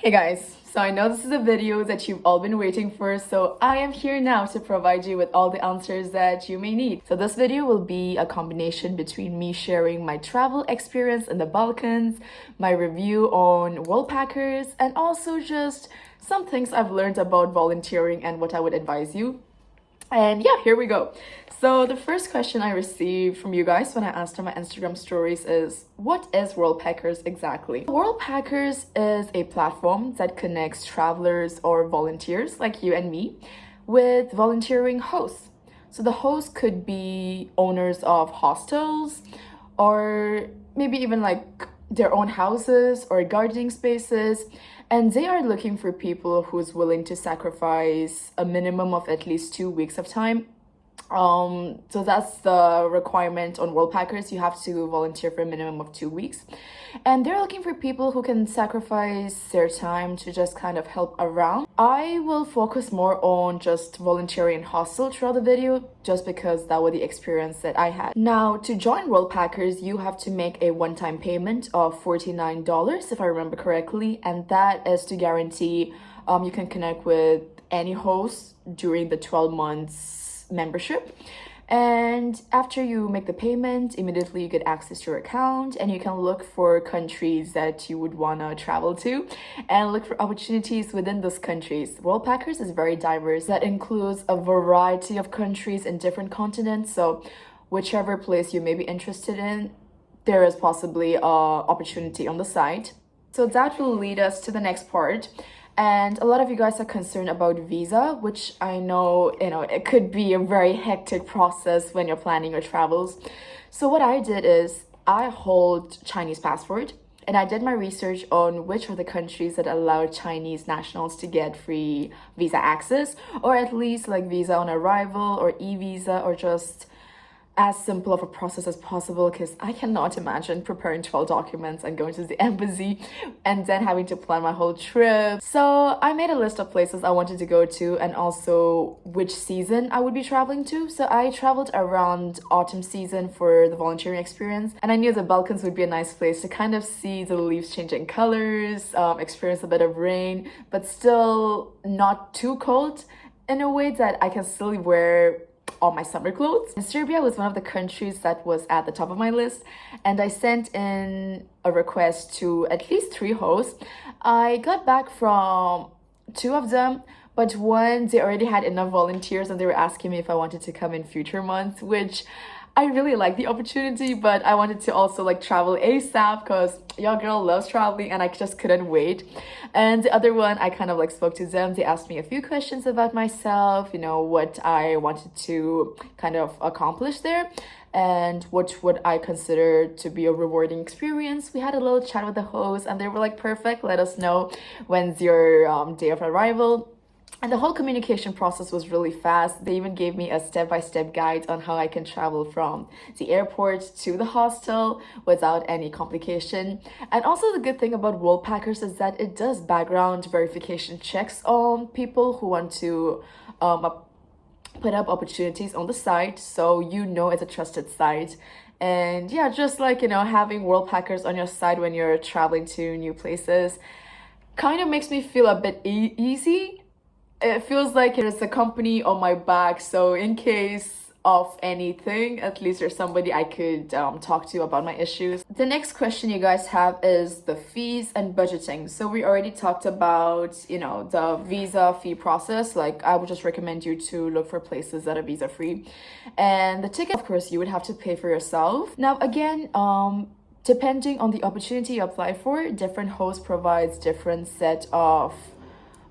Hey guys, so I know this is a video that you've all been waiting for, so I am here now to provide you with all the answers that you may need. So this video will be a combination between me sharing my travel experience in the Balkans, my review on Worldpackers, and also just some things I've learned about volunteering and what I would advise you. And yeah, here we go. So the first question I received from you guys when I asked on my Instagram stories is, what is Worldpackers exactly? Worldpackers is a platform that connects travelers or volunteers like you and me with volunteering hosts. So the host could be owners of hostels or maybe even like their own houses or gardening spaces, and they are looking for people who's willing to sacrifice a minimum of at least 2 weeks of time. So that's the requirement on Worldpackers. You have to volunteer for a minimum of 2 weeks, and they're looking for people who can sacrifice their time to just kind of help around. I will focus more on just volunteering in hostel throughout the video, just because that was the experience that I had. Now, to join Worldpackers, you have to make a one-time payment of $49, if I remember correctly, and that is to guarantee you can connect with any host during the 12 months membership. And after you make the payment, immediately you get access to your account and you can look for countries that you would want to travel to and look for opportunities within those countries. Worldpackers is very diverse. That includes a variety of countries in different continents. So whichever place you may be interested in, there is possibly an opportunity on the site. So that will lead us to the next part. And a lot of you guys are concerned about visa, which I know, it could be a very hectic process when you're planning your travels. So what I did is I hold Chinese passport, and I did my research on which are the countries that allow Chinese nationals to get free visa access, or at least like visa on arrival or e-visa, or just as simple of a process as possible, because I cannot imagine preparing 12 documents and going to the embassy and then having to plan my whole trip. So I made a list of places I wanted to go to and also which season I would be traveling to. So I traveled around autumn season for the volunteering experience, and I knew the Balkans would be a nice place to kind of see the leaves changing colors, experience a bit of rain, but still not too cold in a way that I can still wear all my summer clothes. And Serbia was one of the countries that was at the top of my list, and I sent in a request to at least 3 hosts. I got back from 2 of them, but one, they already had enough volunteers and they were asking me if I wanted to come in future months, which I really like the opportunity, but I wanted to also like travel ASAP because your girl loves traveling and I just couldn't wait. And the other one, I kind of like spoke to them. They asked me a few questions about myself, what I wanted to kind of accomplish there and what would I consider to be a rewarding experience. We had a little chat with the host and they were like, perfect, let us know when's your day of arrival. And the whole communication process was really fast. They even gave me a step-by-step guide on how I can travel from the airport to the hostel without any complication. And also the good thing about Worldpackers is that it does background verification checks on people who want to put up opportunities on the site, so it's a trusted site. And yeah, just like, having Worldpackers on your side when you're traveling to new places kind of makes me feel a bit easy. It feels like there's a company on my back, so in case of anything, at least there's somebody I could talk to about my issues. The next question you guys have is the fees and budgeting. So we already talked about, the visa fee process. Like, I would just recommend you to look for places that are visa free. And the ticket, of course, you would have to pay for yourself. Now, again, depending on the opportunity you apply for, different hosts provides different set of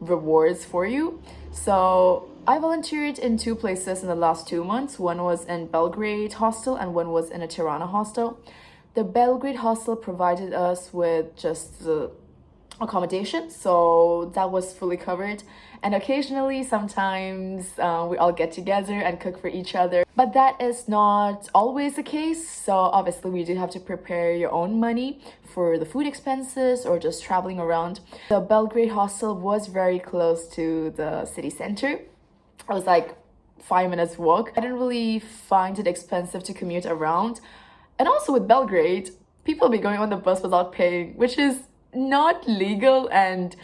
rewards for you. So I volunteered in 2 places in the last 2 months. One was in Belgrade hostel and one was in a Tirana hostel. The Belgrade hostel provided us with just the accommodation, so that was fully covered, and occasionally sometimes we all get together and cook for each other, but that is not always the case. So obviously we do have to prepare your own money for the food expenses or just traveling around. The Belgrade hostel was very close to the city center. It was like 5 minutes walk. I didn't really find it expensive to commute around, and also with Belgrade, people be going on the bus without paying, which is not legal and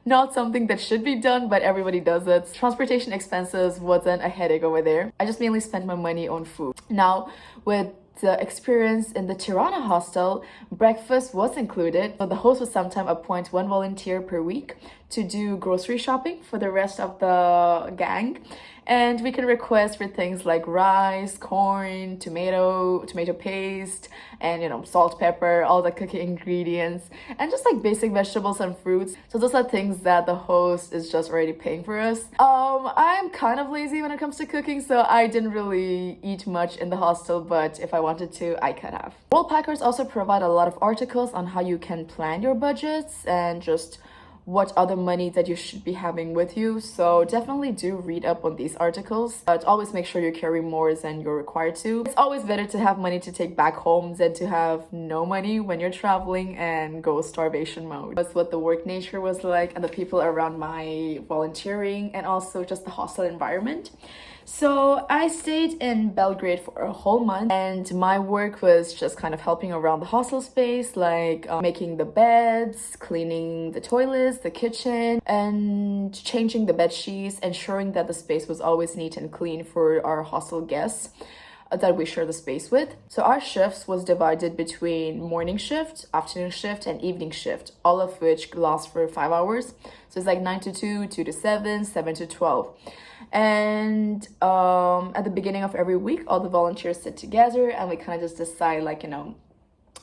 not something that should be done, but everybody does it. Transportation expenses wasn't a headache over there. I just mainly spent my money on food. Now, with the experience in the Tirana hostel, breakfast was included. So the host would sometimes appoint one volunteer per week to do grocery shopping for the rest of the gang. And we can request for things like rice, corn, tomato paste, and salt, pepper, all the cooking ingredients, and just like basic vegetables and fruits. So those are things that the host is just already paying for us. I'm kind of lazy when it comes to cooking, so I didn't really eat much in the hostel, but if I wanted to, I could have. Worldpackers also provide a lot of articles on how you can plan your budgets and just what other money that you should be having with you. So definitely do read up on these articles, but always make sure you carry more than you're required to. It's always better to have money to take back home than to have no money when you're traveling and go starvation mode. That's what the work nature was like and the people around my volunteering and also just the hostel environment. So I stayed in Belgrade for a whole month, and my work was just kind of helping around the hostel space, like making the beds, cleaning the toilets, the kitchen, and changing the bed sheets, ensuring that the space was always neat and clean for our hostel guests that we share the space with. So our shifts was divided between morning shift, afternoon shift, and evening shift, all of which last for 5 hours. So it's like 9 to 2, 2 to 7, 7 to 12. And at the beginning of every week, all the volunteers sit together and we kind of just decide,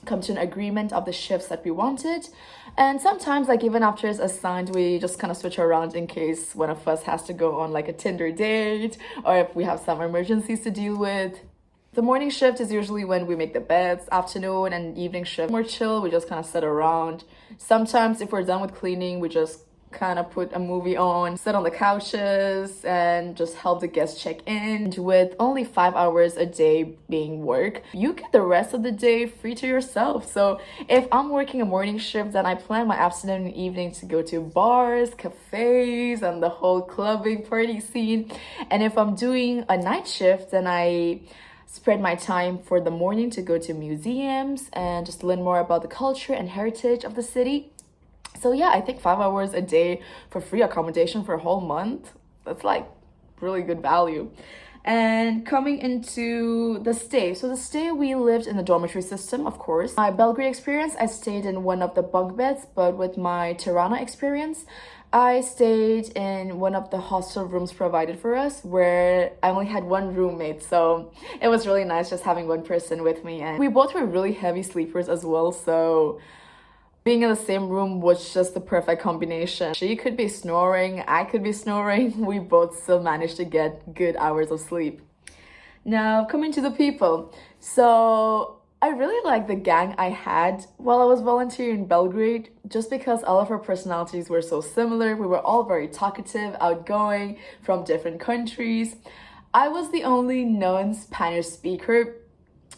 come to an agreement of the shifts that we wanted. And sometimes, even after it's assigned, we just kind of switch around in case one of us has to go on a Tinder date or if we have some emergencies to deal with. The morning shift is usually when we make the beds. Afternoon and evening shift more chill, we just kind of sit around. Sometimes if we're done with cleaning, we just kind of put a movie on, sit on the couches, and just help the guests check in. With only 5 hours a day being work, you get the rest of the day free to yourself. So if I'm working a morning shift, then I plan my afternoon and evening to go to bars, cafes, and the whole clubbing party scene. And if I'm doing a night shift, then I spread my time for the morning to go to museums and just learn more about the culture and heritage of the city. So yeah, I think 5 hours a day for free accommodation for a whole month, that's really good value. And coming into the stay. So the stay, we lived in the dormitory system, of course. My Belgrade experience, I stayed in one of the bunk beds, but with my Tirana experience, I stayed in one of the hostel rooms provided for us where I only had one roommate. So it was really nice just having one person with me. And we both were really heavy sleepers as well. So being in the same room was just the perfect combination. She could be snoring, I could be snoring. We both still managed to get good hours of sleep. Now, coming to the people. So I really like the gang I had while I was volunteering in Belgrade, just because all of our personalities were so similar. We were all very talkative, outgoing, from different countries. I was the only non-Spanish speaker.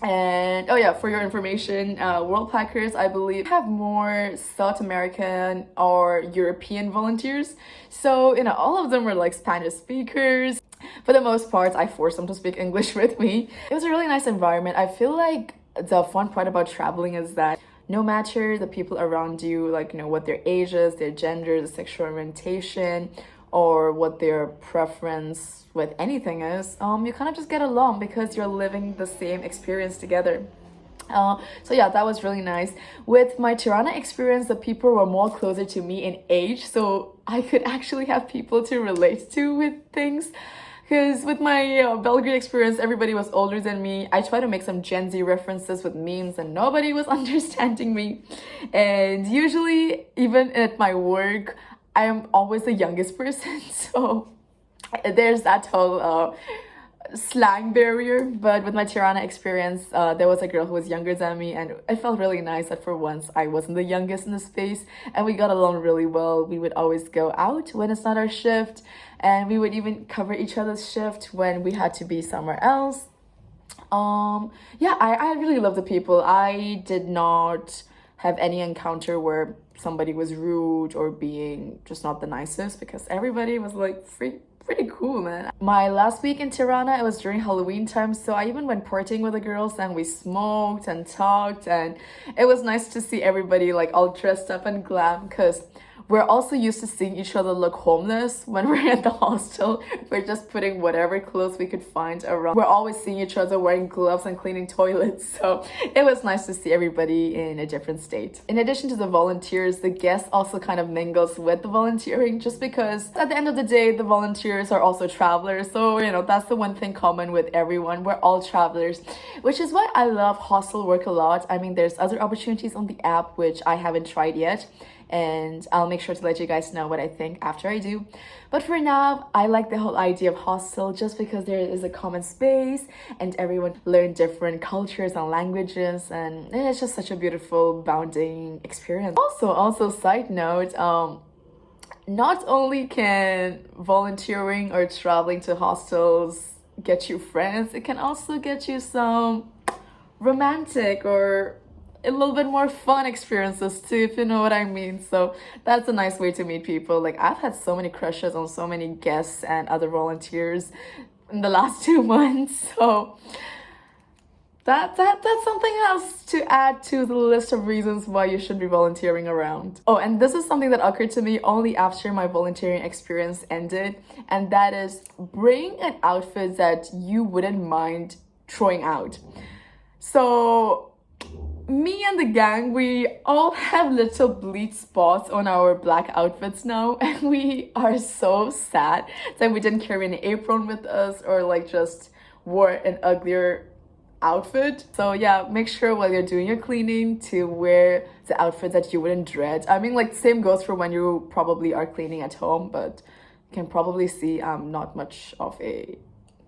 And oh yeah, for your information, Worldpackers, I believe, have more South American or European volunteers. So, all of them were Spanish speakers. For the most part, I forced them to speak English with me. It was a really nice environment. I feel like the fun part about traveling is that no matter the people around you, what their age is, their gender, their sexual orientation, or what their preference with anything is, you kind of just get along because you're living the same experience together. So yeah, that was really nice. With my Tirana experience, the people were more closer to me in age, so I could actually have people to relate to with things. Because with my Belgrade experience, everybody was older than me. I tried to make some Gen Z references with memes and nobody was understanding me. And usually, even at my work, I am always the youngest person, so there's that whole slang barrier. But with my Tirana experience, there was a girl who was younger than me, and it felt really nice that for once I wasn't the youngest in the space, and we got along really well. We would always go out when it's not our shift, and we would even cover each other's shift when we had to be somewhere else. Yeah, I really love the people. I did not have any encounter where somebody was rude or being just not the nicest, because everybody was like pretty cool, man. My last week in Tirana, it was during Halloween time, so I even went partying with the girls and we smoked and talked, and it was nice to see everybody like all dressed up and glam, because we're also used to seeing each other look homeless when we're at the hostel. We're just putting whatever clothes we could find around. We're always seeing each other wearing gloves and cleaning toilets. So it was nice to see everybody in a different state. In addition to the volunteers, the guests also kind of mingles with the volunteering, just because at the end of the day, the volunteers are also travelers. So, you know, that's the one thing common with everyone. We're all travelers, which is why I love hostel work a lot. I mean, there's other opportunities on the app, which I haven't tried yet, and I'll make sure to let you guys know what I think after I do. But for now, I like the whole idea of hostel just because there is a common space and everyone learn different cultures and languages, and it's just such a beautiful bonding experience. Also side note, not only can volunteering or traveling to hostels get you friends, it can also get you some romantic or a little bit more fun experiences too, if you know what I mean. So that's a nice way to meet people. Like, I've had so many crushes on so many guests and other volunteers in the last 2 months. So that's something else to add to the list of reasons why you should be volunteering around. Oh, and this is something that occurred to me only after my volunteering experience ended, and that is bring an outfit that you wouldn't mind throwing out. So me and the gang, we all have little bleach spots on our black outfits now, and we are so sad that we didn't carry an apron with us or like just wore an uglier outfit. So yeah, make sure while you're doing your cleaning to wear the outfit that you wouldn't dread. I mean, like, same goes for when you probably are cleaning at home, but you can probably see I'm not much of a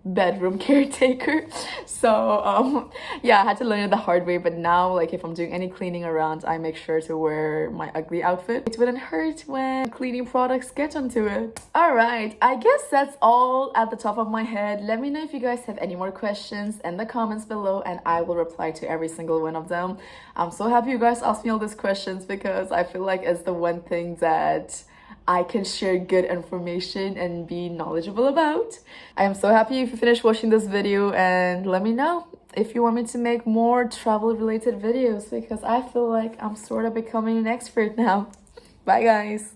bedroom caretaker. So yeah, I had to learn it the hard way, but now, like, if I'm doing any cleaning around, I make sure to wear my ugly outfit. It wouldn't hurt when cleaning products get onto it. All right, I guess that's all at the top of my head. Let me know if you guys have any more questions in the comments below, and I will reply to every single one of them. I'm so happy you guys asked me all these questions, because I feel like it's the one thing that I can share good information and be knowledgeable about. I am so happy if you finished watching this video, and let me know if you want me to make more travel related videos, because I feel like I'm sort of becoming an expert now. Bye guys.